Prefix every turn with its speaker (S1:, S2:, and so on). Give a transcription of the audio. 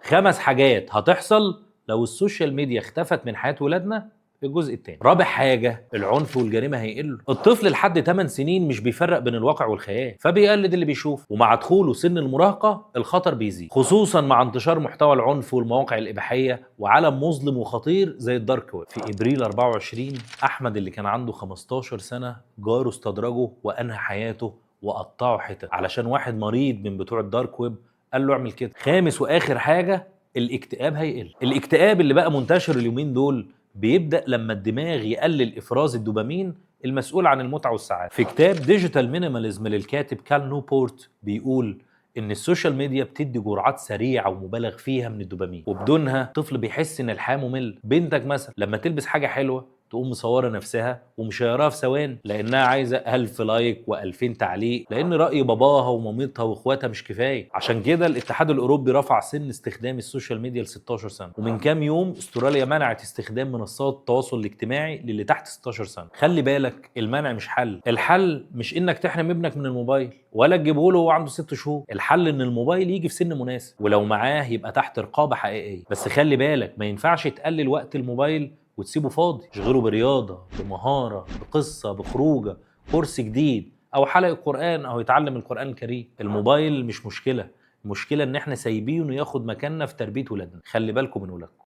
S1: 5 حاجات هتحصل لو السوشيال ميديا اختفت من حياة ولادنا في الجزء الثاني. رابع حاجة، العنف والجريمة هيقلوا. الطفل لحد 8 سنين مش بيفرق بين الواقع والخيال، فبيقلد اللي بيشوف، ومع دخوله سن المراهقة الخطر بيزيد، خصوصا مع انتشار محتوى العنف والمواقع الإباحية وعالم مظلم وخطير زي الدارك ويب. في ابريل 24 احمد اللي كان عنده 15 سنة جاره استدرجه وانهى حياته وقطعه حتت علشان واحد مريض من بتوع الدارك ويب قال له اعمل كده. خامس واخر حاجة، الاكتئاب هيقل. الاكتئاب اللي بقى منتشر اليومين دول بيبدأ لما الدماغ يقلل إفراز الدوبامين المسؤول عن المتعة والسعادة. في كتاب ديجيتال مينيماليزم للكاتب كال نيوبورت بيقول إن السوشيال ميديا بتدي جرعات سريعة ومبالغ فيها من الدوبامين، وبدونها الطفل بيحس إن الحياة ممل. بنتك مثلا لما تلبس حاجة حلوة تقوم مصوره نفسها ومشيراها في ثواني لانها عايزه 1000 لايك و2000 تعليق، لان راي باباها ومامتها واخواتها مش كفايه. عشان كده الاتحاد الاوروبي رفع سن استخدام السوشيال ميديا ل 16 سنه، ومن كام يوم استراليا منعت استخدام منصات التواصل الاجتماعي للي تحت 16 سنه. خلي بالك، المنع مش حل. الحل مش انك تحرم ابنك من الموبايل ولا تجيبه له وهو عنده 6 شهور. الحل ان الموبايل يجي في سن مناسب، ولو معاه يبقى تحت رقابه حقيقيه. بس خلي بالك، ما ينفعش تقلل وقت الموبايل وتسيبه فاضي. تشغله برياضة، بمهارة، بقصة، بخروجة، كورس جديد، أو حلقة قرآن، أو يتعلم القرآن الكريم. الموبايل مش مشكلة، المشكلة إن إحنا سايبينه ياخد مكاننا في تربية ولادنا. خلي بالكم من ولادكم.